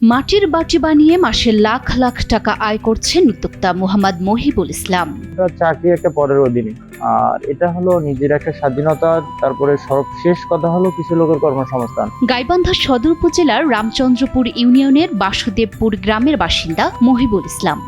মাটির বাটি বানিয়ে মাসে লাখ লাখ টাকা আয় করছেন উদ্যোক্তা মোহাম্মদ মহিবুল ইসলাম। চাকরি একটা পরের অধীনে, আর এটা হলো নিজের একটা স্বাধীনতা। তারপরে সর্বশেষ কথা হলো কিছু লোকের কর্মসংস্থান। গাইবান্ধা সদর উপজেলার রামচন্দ্রপুর ইউনিয়নের বাসুদেবপুর গ্রামের বাসিন্দা মহিবুল ইসলাম।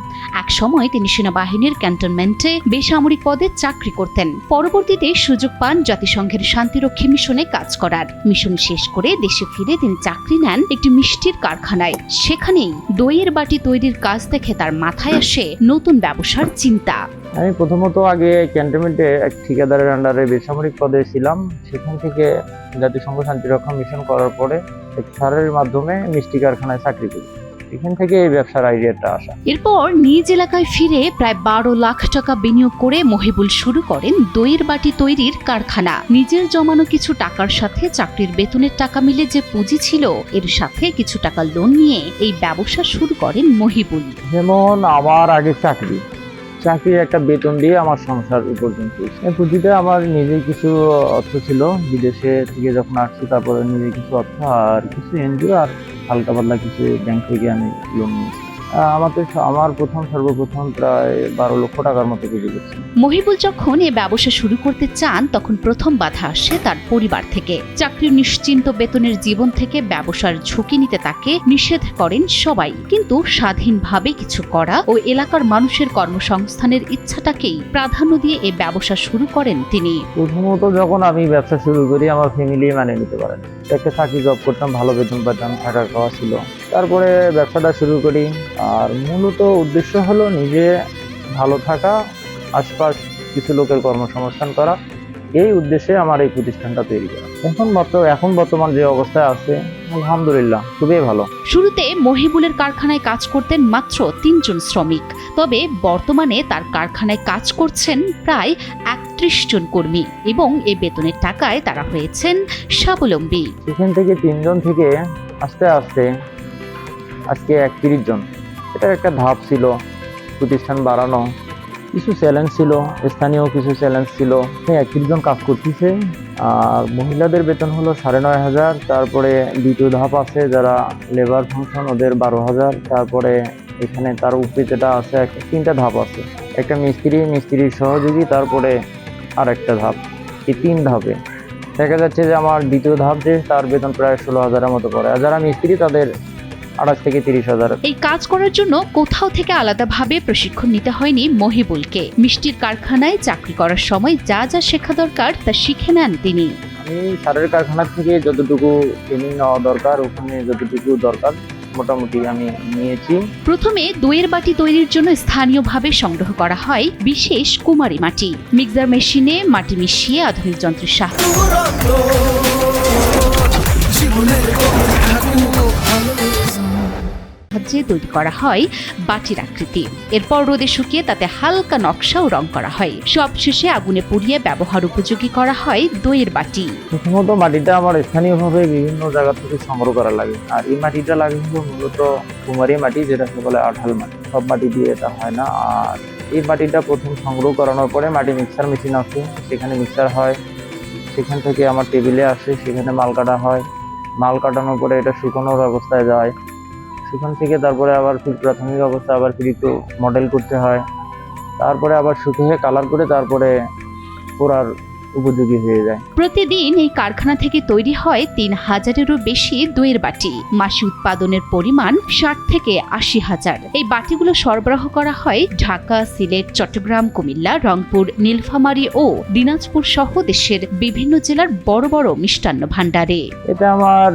এক সময় তিনি সেনাবাহিনীর ক্যান্টনমেন্টে বেসামরিক পদে চাকরি করতেন। পরবর্তীতে সুযোগ পান জাতিসংঘের শান্তিরক্ষী মিশনে কাজ করার। মিশন শেষ করে দেশে ফিরে তিনি চাকরি নেন একটি মিষ্টির কারখানায়। সেখানেই দইয়ের বাটি তৈরির কাজ দেখে তার মাথায় আসে নতুন ব্যবসার চিন্তা। আমি প্রথমত আগে ক্যান্টনমেন্টে এক ঠিকাদারের আন্ডারে বেসামরিক পদে ছিলাম। সেখান থেকে জাতিসংঘ শান্তিরক্ষা মিশন করার পরে এক স্যারের মাধ্যমে মিষ্টি কারখানায় চাকরি করি। এখান থেকে এই ব্যবসার আইডিয়াটা আসা। এরপর নিজ এলাকায় ফিরে প্রায় 12 লাখ টাকা বিনিয়োগ করে মহিবুল শুরু করেন দইয়ের বাটি তৈরির কারখানা। নিজের জমানো কিছু টাকার সাথে চাকরির বেতনের টাকা মিলে যে পুঁজি ছিল, এর সাথে কিছু টাকা লোন নিয়ে এই ব্যবসা শুরু করেন মহিবুল। যেমন আমার আগে চাকরির একটা বেতন দিয়ে আমার সংসার উপার্জন করছি। পুঁজিটা আমার নিজের কিছু অর্থ ছিল বিদেশে থেকে যখন আসছি, তারপরে নিজের কিছু অর্থ আর কিছু এনজিও আর হালকা পাতলা কিছু ব্যাংক থেকে আমি লোন নিয়েছি। আমার সর্বপ্রথম প্রায় 12 লক্ষ টাকার মতো পুঁজি করছি। মহিবুল যখন এই ব্যবসা শুরু করতে চান, তখন প্রথম বাধা আসে তার পরিবার থেকে। চাকরির নিশ্চিন্ত বেতনের জীবন থেকে ব্যবসার ঝুঁকি নিতে তাকে নিষেধ করেন সবাই। কিন্তু স্বাধীনভাবে কিছু করা ও এলাকার মানুষের কর্মসংস্থানের ইচ্ছাটাকেই প্রাধান্য দিয়ে এই ব্যবসা শুরু করেন তিনি। প্রথমত যখন আমি ব্যবসা শুরু করি, আমার ফ্যামিলি মানে নিতে পারেন। একটা চাকরি জব করতাম, ভালো বেতন পেতাম, থাকা খাওয়া ছিল। তারপরে ব্যবসাটা শুরু করি, আর মূলত উদ্দেশ্য হলো নিজে ভালো থাকা, আশপাশ কিছু লোকের কর্মসংস্থান করা। এই উদ্দেশ্যে আমার এই প্রতিষ্ঠানটা তৈরি করা। এখন বর্তমান যে অবস্থায় আছে, আলহামদুলিল্লাহ খুবই ভালো। শুরুতে মহিবুলের কারখানায় কাজ করতেন মাত্র 3 জন শ্রমিক। তবে বর্তমানে তার কারখানায় কাজ করছেন প্রায় 31 জন কর্মী এবং এই বেতনের টাকায় তারা হয়েছেন স্বাবলম্বী। সেখান থেকে 3 জন থেকে আস্তে আস্তে আজকে 31 জন। এটার একটা ধাপ ছিল প্রতিষ্ঠান বাড়ানো, কিছু চ্যালেঞ্জ ছিল, স্থানীয় কিছু চ্যালেঞ্জ ছিল। 31 জন কাজ করতেছে, আর মহিলাদের বেতন হলো 9,500। তারপরে দ্বিতীয় ধাপ আছে যারা লেবার ফাংশন, ওদের 12,000। তারপরে এখানে তার উপরে যেটা আছে, একটা 3টা ধাপ আছে। একটা মিস্ত্রির সহযোগী, তারপরে আর একটা ধাপ। এই 3 ধাপে দেখা যাচ্ছে যে আমার দ্বিতীয় ধাপ যে তার বেতন প্রায় 16,000-এর মতো পড়ে, আর যারা মিস্ত্রি তাদের 28 থেকে 30,000। এই কাজ করার জন্য কোথাও থেকে আলাদাভাবে প্রশিক্ষণ নিতে হয়নি মহিবুলকে। মিষ্টির কারখানায় চাকরি করার সময় যা যা শেখা দরকার তা শিখে নেন তিনি। আমি স্যারের কারখানা থেকে যতটুকু ট্রেনিং নেওয়া দরকার, ওখানে যতটুকু দরকার মোটামুটি আমি নিয়েছি। প্রথমে দইয়ের বাটি তৈরির জন্য স্থানীয়ভাবে সংগ্রহ করা হয় বিশেষ কুমারী মাটি। মিক্সার মেশিনে মাটি মিশিয়ে আধুনিক যন্ত্রের সাহায্যে তৈরি করা হয় বাটির আকৃতি। এরপর রোদে শুকিয়ে তাতে হালকা নকশা ও রং করা হয়। সবশেষে আগুনে পুড়িয়ে ব্যবহার উপযোগী করা হয় দইয়ের বাটি। প্রথমত মাটিটা আমার স্থানীয়ভাবে বিভিন্ন জায়গা থেকে সংগ্রহ করা লাগে, আর এই মাটিটা লাগে মূলত কুমারী মাটি, যেটা বলে আঠাল মাটি। সব মাটি দিয়ে এটা হয় না। আর এই মাটিটা প্রথম সংগ্রহ করানোর পরে মাটি মিক্সার মেশিন আছে, সেখানে মিক্সার হয়। সেখান থেকে আমার টেবিলে আসে, সেখানে মাল কাটা হয়। মাল কাটানোর পরে এটা শুকানোর অবস্থায় যায়। সেখান থেকে তারপরে আবার প্রাথমিক অবস্থা আবার একটু মডেল করতে হয়। তারপরে আবার শুকিয়ে কালার করে তারপরে পোড়ার উপযোগী হয়ে যায়। প্রতিদিন এই কারখানা থেকে তৈরি হয় 3,000-এরও বেশি দইয়ের বাটি। মাসে উৎপাদনের পরিমাণ 60 থেকে 80,000। এই বাটিগুলো সরবরাহ করা হয় ঢাকা, সিলেট, চট্টগ্রাম, কুমিল্লা, রংপুর, নীলফামারী ও দিনাজপুর সহ দেশের বিভিন্ন জেলার বড় বড় মিষ্টান্ন ভান্ডারে। এটা আমার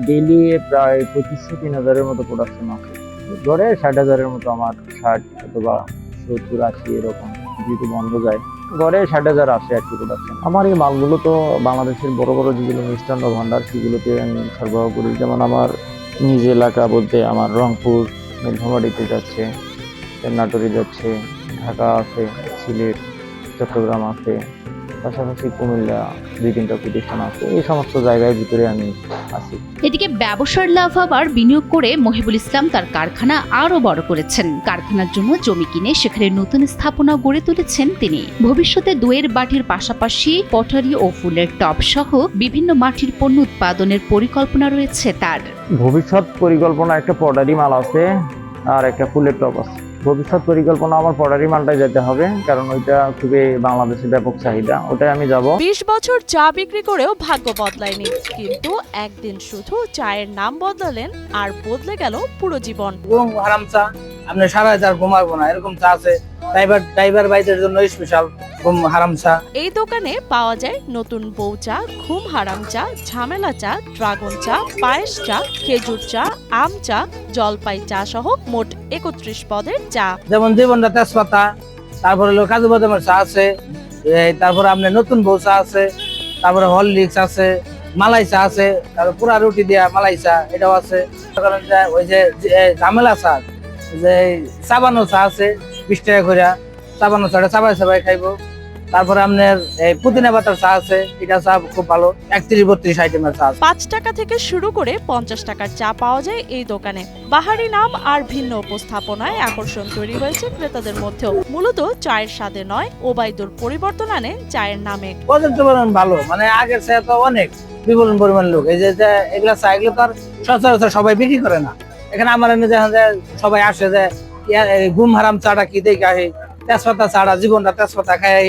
ডেইলি প্রায় 2500-3000-এর মতো প্রোডাকশন আছে। গড়ে 60,000-এর মতো আমার 60 অথবা 70-80 এরকম, যেহেতু বন্ধ যায়, গড়ে 60,000 আসে আর কি প্রোডাকশন। আমার এই মালগুলো তো বাংলাদেশের বড় বড় যেগুলো মিষ্টান্ন ভান্ডার, সেগুলোতে আমি সরবরাহ করি। যেমন আমার নিজ এলাকা বলতে আমার রংপুর, নীলফামারীতে যাচ্ছে, নাটোরে যাচ্ছে, ঢাকা আছে, সিলেট, চট্টগ্রাম আছে, পাশাপাশি কুমিল্লা 2-3টা প্রতিষ্ঠান আছে, এই সমস্ত জায়গার ভিতরে আমি আছি। এদিকে ব্যবসার লাভ আবার বিনিয়োগ করে মহিবুল ইসলাম তার কারখানা আরো বড় করেছেন। কারখানার জন্য জমি কিনে সেখানে নতুন স্থাপনা গড়ে তুলেছেন তিনি। ভবিষ্যতে দইয়ের বাটির পাশাপাশি পটারি ও ফুলের টব সহ বিভিন্ন মাটির পণ্য উৎপাদনের পরিকল্পনা রয়েছে তার। ভবিষ্যৎ পরিকল্পনা একটা পটারি মাল আছে আর একটা ফুলের টব আছে। ভবিষ্যৎ পরিকল্পনা আমার পটারি মালটাই যেতে হবে, কারণ ওইটা খুবই বাংলাদেশে ব্যাপক চাহিদা, ওটাই আমি যাব। 20 বছর চা বিক্রি করেও ভাগ্য বদলায়নি, কিন্তু একদিন শুধু চায়ের নাম বদলালেন আর বদলে গেল পুরো জীবন। ঘুম হারাম চা, আপনি সারা রাত আর ঘুমাবো না এরকম চা আছে। ড্রাইভার ভাইদের জন্য স্পেশাল ঘুম হারাম চা। এই দোকানে পাওয়া যায় নতুন বউ চা, ঘুম হারাম চা, ঝামেলা চা, ড্রাগন চা, পায়েস চা, খেজুর চা, আম চা, জলপাই চা সহ মোট 31 পদের চা। যেমন জীবনটা তেজপাতা, তারপরে হলো কাজু বাদামের চা আছে, তারপরে আপনার নতুন বউ চা আছে, তারপরে হরলিক্স আছে, মালাই চা আছে, তারপরে পুরা রুটি দিয়া মালাই চা এটাও আছে। কারণ ওই যে ঝামেলা চা, যে চাবানো চা আছে 20 টাকা করে, চাবানো চাটা চাবাই খাইবো। তারপরে আপনার পুদিনা পাতার চা আছে, এটা চা খুব ভালো, 31-32 আইটেমের চা। 5 টাকা থেকে শুরু করে 50 টাকার চা পাওয়া যায় এই দোকানে। বাহারি নাম আর ভিন্ন উপস্থাপনায় আকর্ষণ তৈরি হয়েছে ক্রেতাদের মধ্যেও। মূলত চায়ের স্বাদে নয়, ওবায়দুর পরিবর্তন আনে চায়ের নামে। পর্যাপ্ত পরিমাণ ভালো, মানে আগের চা তো অনেক বিপুল পরিমাণ লোক, এই যে এগুলা চা এগুলো তো আর সচরাচর সবাই বিক্রি করে না। এখানে আমার দেখেন যে সবাই আসে যে ঘুম হারাম চাটা কি দেখে আসে, তেজপাতা ছাড়া জীবনটা তেজপাতা খাই,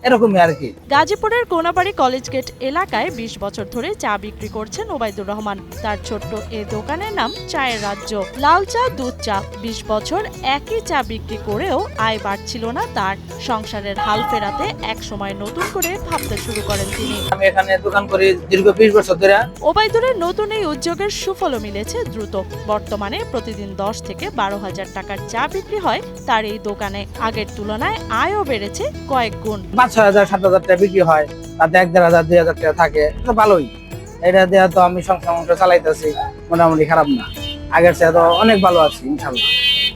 এরকমই আর কি। গাজীপুরের কোনাবাড়ি কলেজ গেট এলাকায় 20 বছর ধরে চা বিক্রি করছেন ওবায়দুর রহমান। তার ছোট্ট এই দোকানের নাম চায়ের রাজ্য। লাল চা, দুধ চা। 20 বছর একই চা বিক্রি করেও আয় বাড়ছিল না তার। সংসারের হাল ফেরাতে এক সময় নতুন করে ভাবতে শুরু করেন তিনি। আমি এখানে দোকান করি দীর্ঘ 20 বছর ধরে। ওবায়দুরের নতুন এই উদ্যোগের সুফলও মিলেছে দ্রুত। বর্তমানে প্রতিদিন 10 থেকে 12,000 টাকার চা বিক্রি হয় তার এই দোকানে। আগের তুলনায় আয়ও বেড়েছে কয়েক গুণ। 5,000-7,000 টাকা বিক্রি হয়, তাতে 1,500-2,000 টাকা থাকে, তো ভালোই। এটা দিয়ে তো আমি সংসার চালাইতেছি, মোটামুটি খারাপ না, আগের চেয়ে তো অনেক ভালো আছি ইনশাল্লাহ।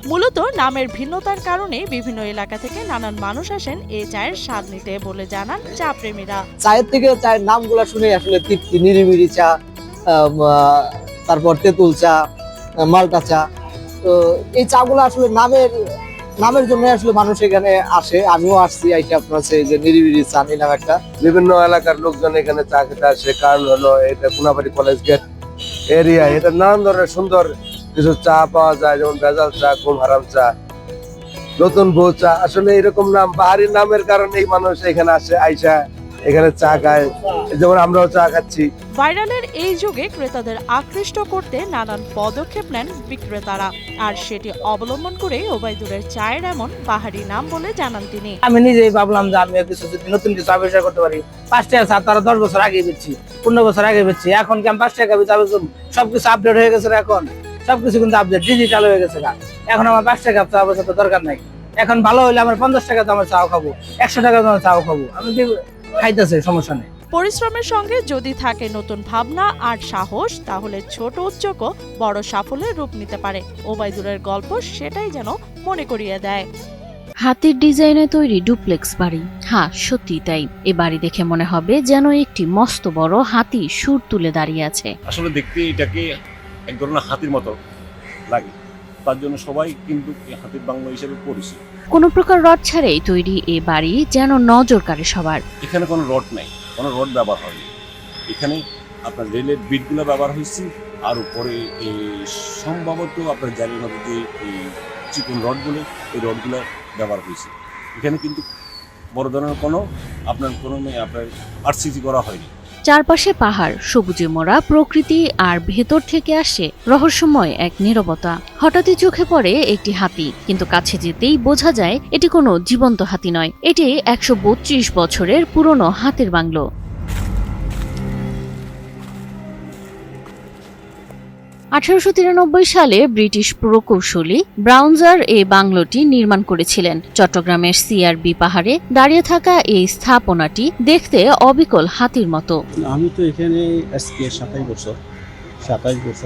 মূলত নামের ভিন্নতার কারণে বিভিন্ন এলাকা থেকে নানান মানুষ আসেন এই চায়ের স্বাদ নিতে বলে জানান চা প্রেমীরা। চায়ের থেকে চায়ের নামগুলো শুনে আসলে তৃপ্তি, নিরিবিলি চা, তারপর তেঁতুল চা, মাল্টা চা, তো এই চাগুলো আসলে নামের জন্য আসলে মানুষ এখানে আসে। আমিও আসছি, আইসা আপনার যে নিরিবিলি চা নিলাম একটা। বিভিন্ন এলাকার লোকজন এখানে চা খেতে আসে, কারণ হলো এটা কোনাবাড়ি কলেজ গেট এরিয়া, এটা নানান ধরনের সুন্দর কিছু চা পাওয়া যায়, যেমন ভেজাল চা, ঘুম হারাম চা, নতুন বউ চা। আসলে এরকম নাম, বাহারি নামের কারণেই মানুষ এখানে আসে, আইসা এখানে চা খায়, যেমন আমরাও চা খাচ্ছি। ভাইরালের এই যুগে ক্রেতাদের আকৃষ্ট করতে নানান পদক্ষেপ নেন বিক্রেতারা, আর সেটি অবলম্বন করে ওবায়দুরের চায়ের এমন বাহারি নাম বলে জানান তিনি। আমি নিজেই ভাবলাম যে আমি কিছু যদি নতুন কিছু আবিষ্কার করতে পারি। 5 টাকা চা তারা 10 বছর আগে বেচছি, 15 বছর আগে বেচছি, এখন কি আমি 5 টাকা চা বেচুন? সবকিছু আপডেট হয়ে গেছে, এখন সবকিছু কিন্তু আপডেট ডিজিটাল হয়ে গেছে। এখন আমার 5 টাকা চা বেচা তো দরকার নাই। এখন ভালো হইলে আমার 50 টাকা দামের চাও খাবো, 100 টাকা দামের চাও খাবো, আমি খাইতেছে, সমস্যা নেই। পরিশ্রমের সঙ্গে যদি থাকে নতুন ভাবনা আর সাহস, তাহলে ছোট উদ্যোগও বড় সাফল্যের রূপ নিতে পারে। ওবায়দুরের গল্প সেটাই যেন মনে করিয়ে দেয়। হাতির ডিজাইনে তৈরি ডুপ্লেক্স বাড়ি। হ্যাঁ, সত্যি তাই। এ বাড়ি দেখে মনে হবে যেন একটি মস্ত বড় হাতি সুর তুলে দাঁড়িয়ে আছে। আসলে দেখতে এটাকে এক ধরনের হাতির মতো লাগে, তার জন্য সবাই কিন্তু হাতির বাংলো হিসেবে পরিচিত। কোনো প্রকার রড ছাড়াই তৈরি এ বাড়ি যেন নজর কাড়ে সবার। এখানে কোনো রড নাই, কোনো রড ব্যবহার হয়নি। এখানে আপনার রেলের বিটগুলো ব্যবহার হয়েছে, আর উপরে সম্ভবত আপনার জারির মধ্যে যে চিকন রডগুলো, এই রডগুলো ব্যবহার হয়েছে। এখানে কিন্তু বড় ধরনের কোনো আপনার আরসিসি করা হয়নি। চারপাশে পাহাড়, সবুজে মোড়া প্রকৃতি, আর ভেতর থেকে আসে রহস্যময় এক নীরবতা। হঠাৎই চোখে পড়ে একটি হাতি, কিন্তু কাছে যেতেই বোঝা যায় এটি কোনো জীবন্ত হাতি নয়, এটি 132 বছরের পুরনো হাতির বাংলো। 1893 সালে ব্রিটিশ প্রকৌশলী ব্রাউনজার এই বাংলোটি নির্মাণ করেছিলেন। চট্টগ্রামের সিআরবি পাহাড়ে দাঁড়িয়ে থাকা এই স্থাপনাটি দেখতে অবিকল হাতির মতো। আমি তো এখানে আজকে 27 বছর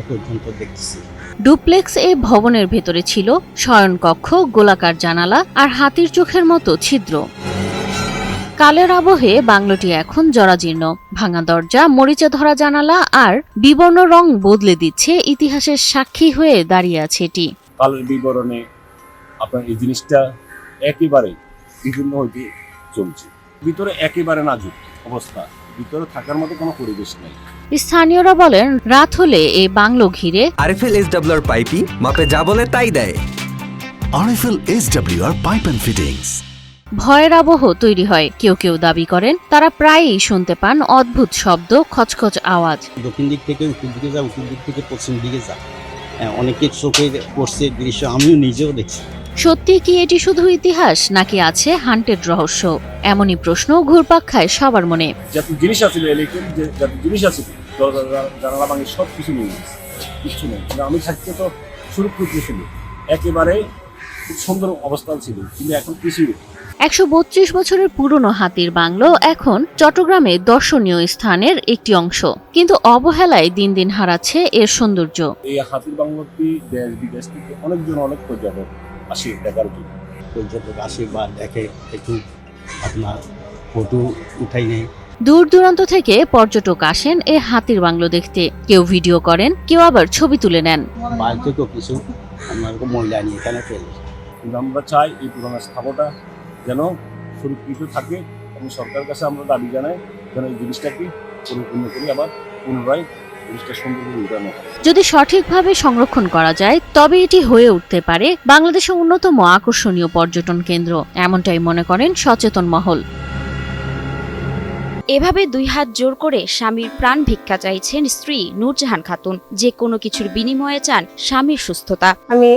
পর্যন্ত দেখতেছি। ডুপ্লেক্স এই ভবনের ভেতরে ছিল শয়নকক্ষ, গোলাকার জানালা আর হাতির চোখের মতো ছিদ্র। কালের আবহে বাংলোটি এখন জরাজীর্ণ, ভাঙা দরজা, মরিচে ধরা জানালা আর বিবর্ণ রং বদলে দিচ্ছে ইতিহাসের সাক্ষী হয়ে দাঁড়িয়ে আছে এটি। কালের বিবরণে আপনার এই জিনিসটা একেবারে বিভিন্ন হইতে চলছে। ভিতরে একেবারে নাজুক অবস্থা, ভিতরে থাকার মতো কোনো পরিবেশ নেই। স্থানীয়রা বলেন, রাত হলে এই বাংলো ঘিরে আরএফএল এসডব্লিউআর পাইপই মাপে যা বলে তাই দেয়। RFL SWR pipe and fittings. ভয়ের আবহ তৈরি হয়। কেউ কেউ দাবি করেন তারা প্রায়ই শুনতে পান অদ্ভুত শব্দ, খচখচ আওয়াজ। দক্ষিণ দিক থেকে উত্তর দিকে যা, উত্তর দিক থেকে পশ্চিম দিকে যা, অনেকে চোখে পড়ছে দৃশ্য, আমিও নিজেও দেখছি। সত্যি কি এটি শুধু ইতিহাস নাকি আছে হান্টেড রহস্য? এমনই প্রশ্ন ঘুরপাক খায় সবার মনে। যত জিনিস আছে যত জিনিস আছে জানালা ভাঙে সব কিছু নিয়ে গেছে, কিছু নেই। আমি থাকতে তো সুরক্ষিত ছিল, একেবারে খুব সুন্দর অবস্থান ছিল, কিন্তু এখন কিছু 132 বছরের পুরনো হাতির বাংলো এখন চট্টগ্রামে দর্শনীয় স্থানের একটি অংশ, কিন্তু অবহেলায় দিন দিন হারাচ্ছে এর সৌন্দর্য। এই হাতির বাংলোটি দেশ বিদেশ থেকে অনেক পর্যটক আসে দেখার জন্য। পর্যটক আসে বা দেখে, একটু আপনার ফটো উঠাই নেই। দূর দূরান্ত থেকে পর্যটক আসেন এই হাতির বাংলো দেখতে। কেউ ভিডিও করেন, কেউ আবার ছবি তুলে নেন। বাইরে থেকেও কিছু আপনার মহিলা নিয়ে এখানে ফেলে। কিন্তু আমরা চাই এই পুরোনো স্থাপনটা যেন সুরক্ষিত থাকে এবং সরকারের কাছে আমরা দাবি জানাই যেন এই জিনিসটাকে পরিপূর্ণ করি, আবার পুনরায় জিনিসটা সুন্দর করে উঠানো হয়। যদি সঠিকভাবে সংরক্ষণ করা যায় তবে এটি হয়ে উঠতে পারে বাংলাদেশের অন্যতম আকর্ষণীয় পর্যটন কেন্দ্র, এমনটাই মনে করেন সচেতন মহল। এভাবে 2 হাত জোর করে স্বামীর প্রাণ ভিক্ষা চাইছেন স্ত্রী নূরজাহান খাতুন। যে কোনো কিছুর বিনিময়ে চান স্বামীর সুস্থতা। আমি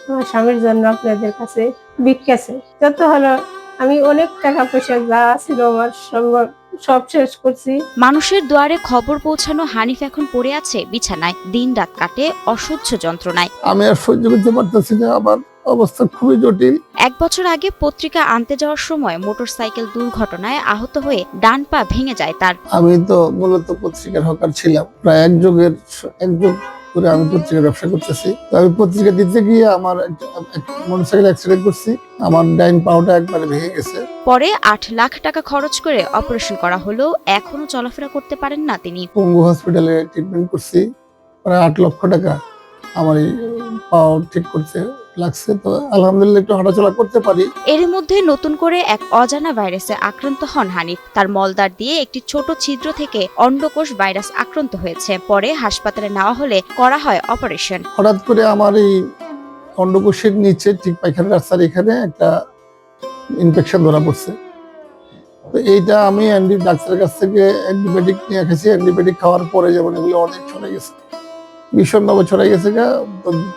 আমার স্বামীর জন্য আপনাদের কাছে ভিক্ষা চাই। যত হলো আমি অনেক টাকা পয়সা যা ছিল আমার সব শেষ করছি। মানুষের দুয়ারে খবর পৌঁছানো হানিফ এখন পড়ে আছে বিছানায়, দিন রাত কাটে অসহ্য যন্ত্রণায়। আমি আর সহ্য করতে পারতেছি না, আমার অবস্থা খুবই জটিল। 1 বছর আগে পত্রিকা আনতে যাওয়ার সময় মোটরসাইকেল দুর্ঘটনায় আহত হয়ে ডান পা ভেঙে যায় তার। আমি তো মূলত পত্রিকার হকার ছিলাম, প্রায় এক যুগ করে আমি পত্রিকার ব্যবসা করতেছি। তো আমি পত্রিকা দিতে গিয়ে আমার মোটরসাইকেল অ্যাক্সিডেন্ট করছি, আমার ডাইন পাওটা একবারে ভেঙে গেছে। পরে 8 লাখ টাকা খরচ করে অপারেশন করা হলেও এখনো চলাফেরা করতে পারেন না তিনি। পঙ্গু হসপিটালে ট্রিটমেন্ট করছি, প্রায় 8 লক্ষ টাকা আমার এই পাও ঠিক করতে লাগছে। তো আলহামদুলিল্লাহ একটু হাঁটাচলা করতে পারি। এর মধ্যে নতুন করে এক অজানা ভাইরাসে আক্রান্ত হন হানিফ। তার মলদ্বার দিয়ে একটি ছোট ছিদ্র থেকে অন্ডকোষ ভাইরাস আক্রান্ত হয়েছে। পরে হাসপাতালে নেওয়া হলে করা হয় অপারেশন। হঠাৎ করে আমার এই অন্ডকোষের নিচে ঠিক পায়খানার রাস্তার এখানে একটা ইনফেকশন ধরা পড়ছে। তো এইটা আমি ডাক্তারের কাছ থেকে অ্যান্টিবায়োটিক নিয়ে গেছি। অ্যান্টিবায়োটিক খাওয়ার পরে যেমন এগুলো অনেক ছড়ে গেছে, ভীষণভাবে ছড়াই গেছে,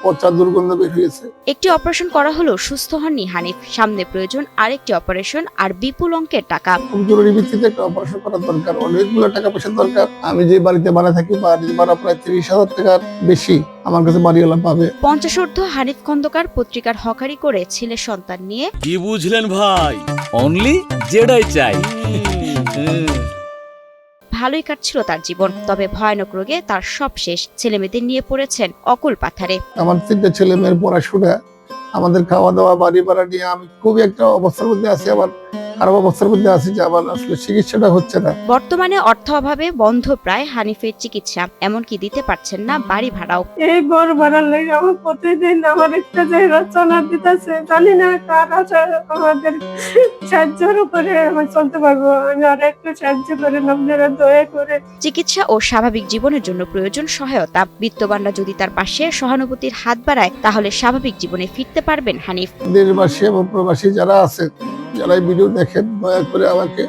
পচা দুর্গন্ধ বের হয়েছে। একটি অপারেশন করা হলেও সুস্থ হননি হানিফ। সামনে প্রয়োজন আরেকটি অপারেশন আর বিপুল অঙ্কের টাকা। খুব জরুরি ভিত্তিতে একটা অপারেশন করার দরকার, অনেকগুলো টাকা পয়সার দরকার। আমি যে বাড়িতে ভাড়া থাকি, বাড়ির ভাড়া প্রায় 30,000 টাকার বেশি আমার কাছে বাড়িওয়ালা পাবে। 50 হানিফ খন্দকার পত্রিকার হকারি করে ছেলে সন্তান নিয়ে। কি বুঝলেন ভাই? অনলি যেটাই চাই। ভালোই কাটছিল তার জীবন, তবে ভয়ানক রোগে তার সব শেষ। ছেলেমেয়েদের নিয়ে পড়েছেন অকুল পাথারে। আমার 3টে ছেলে মেয়ের পড়াশোনা, আমাদের খাওয়া দাওয়া, বাড়ি ভাড়া নিয়ে আমি খুবই একটা অবস্থার মধ্যে আছি, আবার খারাপ অবস্থার মধ্যে আছি যে আমার আসলে চিকিৎসাটা হচ্ছে না। বর্তমানে অর্থ অভাবে বন্ধ প্রায় হানিফের চিকিৎসা, এমনকি দিতে পারছেন না বাড়ি ভাড়াও। এই ঘর ভাড়ার লাগে আমার প্রতিদিন আমার একটা জায়গা চলা দিতেছে, জানি না কার আছে আমাদের সাহায্যের উপরে আমি চলতে পারবো। আমি আর একটু সাহায্য করেন আপনারা দয়া করে। চিকিৎসা ও স্বাভাবিক জীবনের জন্য প্রয়োজন সহায়তা। বিত্তবানরা যদি তার পাশে সহানুভূতির হাত বাড়ায় তাহলে স্বাভাবিক জীবনে ফিরতে পারবেন হানিফ। দেশবাসী এবং প্রবাসী যারা আছেন, যারা ভিডিও দেখেন, দয়া করে আমাকে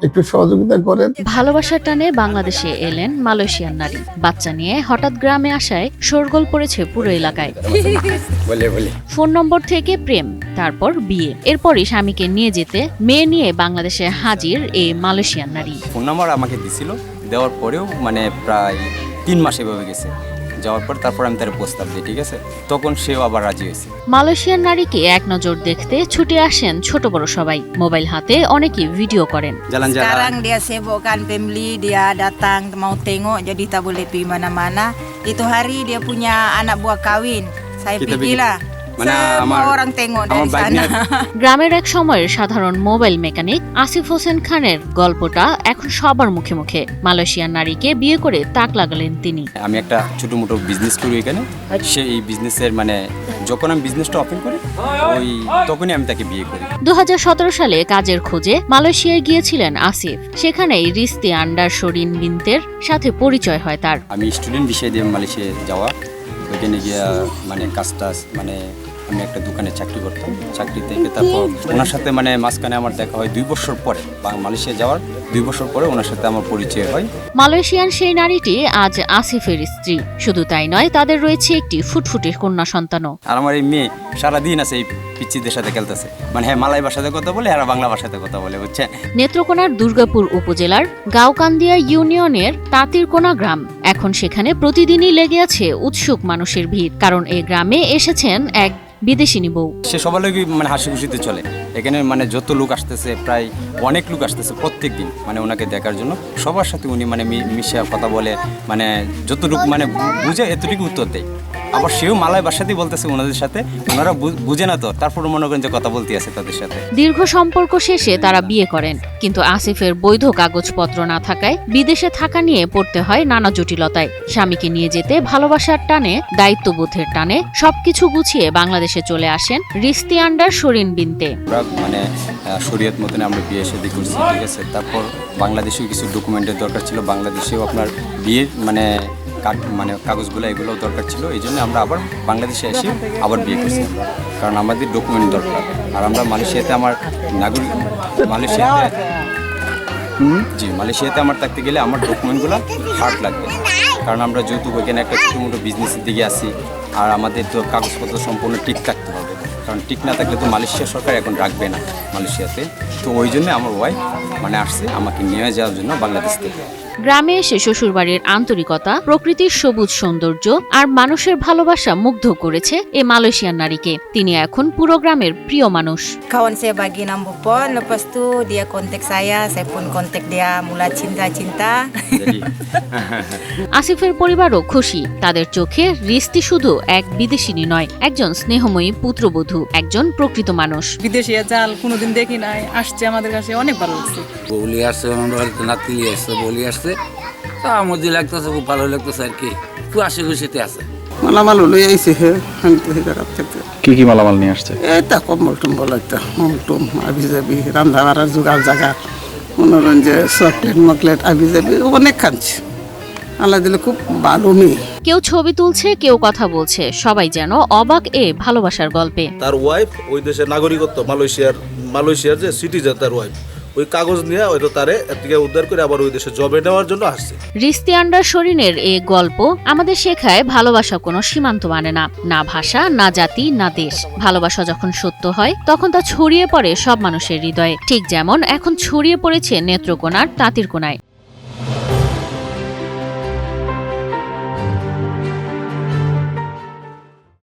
একটু সহযোগিতা করেন। ভালোবাসার টানে বাংলাদেশে এলেন মালয়েশিয়ান নারী। বাচ্চা নিয়ে হঠাৎ গ্রামে আসায় শোরগোল পড়েছে পুরো এলাকায়। ফোন নম্বর থেকে প্রেম, তারপর বিয়ে, এরপরই স্বামীকে নিয়ে যেতে মেয়ে নিয়ে বাংলাদেশে হাজির এই মালয়েশিয়ান নারী। ফোন নাম্বার আমাকে দিছিল, দেওয়ার পরেও মানে প্রায় 3 মাস এভাবে গেছে। যাওয়ার পর তারপর আমি তার প্রস্তাব দিই, ঠিক আছে, তখন সেও আবার রাজি হয়েছে। মালয়েশিয়ান নারীকে এক নজর দেখতে ছুটে আসেন ছোট বড় সবাই। মোবাইল হাতে অনেকেই ভিডিও করেন। Sekarang dia sibukkan family, dia datang mau tengok, jadi tak boleh pergi mana-mana. Itu hari dia punya anak buah kahwin. Saya pergilah মানে আমার orang tengok আমার dari বাইক sana. গ্রামের এক সময়ের সাধারণ মোবাইল মেকানিক আসিফ হোসেন খানের গল্পটা এখন সবার মুখে মুখে। মালয়েশিয়ার নারীকে বিয়ে করে তাক লাগালেন তিনি। আমি একটা ছোট মোটো বিজনেস করি এখানে, সেই বিজনেসের মানে যখন আমি বিজনেসটা ওপেন করি তখনই আমি তাকে বিয়ে করি। 2017 সালে কাজের খোঁজে মালয়েশিয়ায় গিয়েছিলেন আসিফ। সেখানেই রিস্তি আন্ডার শরিন বিনতের সাথে পরিচয় হয় তার। আমি স্টুডেন্ট বিষয় দিয়ে মালয়েশিয়া যাওয়া, ওইখানে গিয়া মানে কাজটা মানে আমি একটা দোকানে চাকরি করতাম। চাকরি থেকে তারপর ওনার সাথে মানে মাঝখানে আমার দেখা হয় 2 বছর পরে, মালয়েশিয়া যাওয়ার 2 বছর পরে ওনার সাথে আমার পরিচয় হয়। মালয়েশিয়ান সেই নারীটি আজ আসিফের স্ত্রী। শুধু তাই নয়, তাদের রয়েছে একটি ফুটফুটে কন্যা সন্তানও। আর আমার এই মেয়ে সারাদিন আছে এই পিচ্চিদের সাথে খেলতেছে, মানে হ্যাঁ মালয় ভাষাতে কথা বলে আর বাংলা ভাষাতে কথা বলে, বুঝছেন। নেত্রকোনার দুর্গাপুর উপজেলার গাওকান্দিয়া ইউনিয়নের তাঁতিরকোনা গ্রাম। এখন সেখানে প্রতিদিনই লেগে আছে উৎসুক মানুষের ভিড়, কারণ এই গ্রামে এসেছেন এক বিদেশিনী বউ। সে সবার লোকই মানে হাসি খুশিতে চলে। এখানে মানে যত লোক আসতেছে, প্রায় অনেক লোক আসতেছে প্রত্যেক দিন মানে ওনাকে দেখার জন্য। সবার সাথে উনি মানে মিশে কথা বলে, মানে যতটুকু মানে বুঝে এতটুকু উত্তর দেয়। আবার সেও মালয় ভাষাতেই বলতেছে ওনাদের সাথে, ওনারা বুঝে না তো, তারপর মনে করেন যে কথা বলতে আছে তাদের সাথে। দীর্ঘ সম্পর্ক শেষে তারা বিয়ে করেন, কিন্তু আসিফের বৈধ কাগজপত্র না থাকায় বিদেশে থাকা নিয়ে পড়তে হয় নানা জটিলতায়। স্বামীকে নিয়ে যেতে ভালোবাসার টানে, দায়িত্ববোধের টানে সবকিছু গুছিয়ে বাংলাদেশে চলে আসেন রিস্তি আন্ডার শরিন বিনতে। মানে শরীয়ত মতন আমরা বিয়ে শাদী করছি, ঠিক আছে। তারপর বাংলাদেশেও কিছু ডকুমেন্টের দরকার ছিল, বাংলাদেশেও আপনার বিয়ের মানে কাগজগুলো এগুলোও দরকার ছিল। এই জন্য আমরা আবার বাংলাদেশে এসে আবার বিয়ে করছি, কারণ আমাদের ডকুমেন্ট দরকার। আর আমরা মালয়েশিয়াতে আমার নাগরিক, মালয়েশিয়াতে আমার থাকতে গেলে আমার ডকুমেন্টগুলো হার্ড লাগবে, কারণ আমরা যেহেতু ওইখানে একটা ছোটো মোটো বিজনেসের দিকে আসি, আর আমাদের তো কাগজপত্র সম্পূর্ণ ঠিক থাকতে হবে, কারণ ঠিক না থাকলে তো মালয়েশিয়া সরকার এখন রাখবে না মালয়েশিয়াতে। তো ওই জন্য আমার ওয়াইফ মানে আসছে আমাকে নিয়ে যাওয়ার জন্য বাংলাদেশ থেকে। গ্রামে এসে শ্বশুরবাড়ির আন্তরিকতা, প্রকৃতির সবুজ সৌন্দর্য আর মানুষের ভালোবাসা মুগ্ধ করেছে এ মালয়েশিয়ান নারীকে। তিনি এখন পুরো গ্রামের প্রিয় মানুষ। Kawan saya bagi nombor pon, lepas tu dia kontak saya pun kontak dia, mula cinta-cinta. আসিফের পরিবারও খুশি। তাদের চোখে রিস্তি শুধু এক বিদেশিনী নয়, একজন স্নেহময়ী পুত্রবধূ, একজন প্রকৃত মানুষ। বিদেশি চাল কোনোদিন দেখি নাই, আসছে আমাদের কাছে অনেক ভালো লাগছে। বলি আসছে, নাতিলি আসছে, বলি আসছে, তা মধ্যে লাগতেছে, খুব ভালো লাগতেছে আর কি, খুব আশি খুশিতে আছে। মালামাল লই আইছে হে খারাপ থাকতে। কি মালামাল নিয়ে আসছে? এটা কম্বল টম্বল, একটা মলটুম, আবি যাবি, রান্না বাড়ার জোগাড় জায়গা, মনোরঞ্জন, চকলেট মকলেট, আবি যাবি, অনেক খাচ্ছে। আল্লাহ দিলে খুব ভালো মেয়ে। কেউ ছবি তুলছে, কেউ কথা বলছে, সবাই যেন অবাক এ ভালোবাসার গল্পে। তার ওয়াইফ ওই দেশের নাগরিকত্ব, মালয়েশিয়ার যে সিটিজেন, তার ওয়াইফ ওই কাগজ নিয়ে হয়তো তারে এদিকে উদ্ধার করে আবার ওই দেশে জবে নেওয়ার জন্য আসছে। রিস্তি আন্ডার শরিনের এই গল্প আমাদের শেখায় ভালোবাসা কোনো সীমান্ত মানে না, না ভাষা, না জাতি, না দেশ। ভালোবাসা যখন সত্য হয় তখন তা ছড়িয়ে পড়ে সব মানুষের হৃদয়ে, ঠিক যেমন এখন ছড়িয়ে পড়েছে নেত্রকোনার তাঁতিরকোনায়।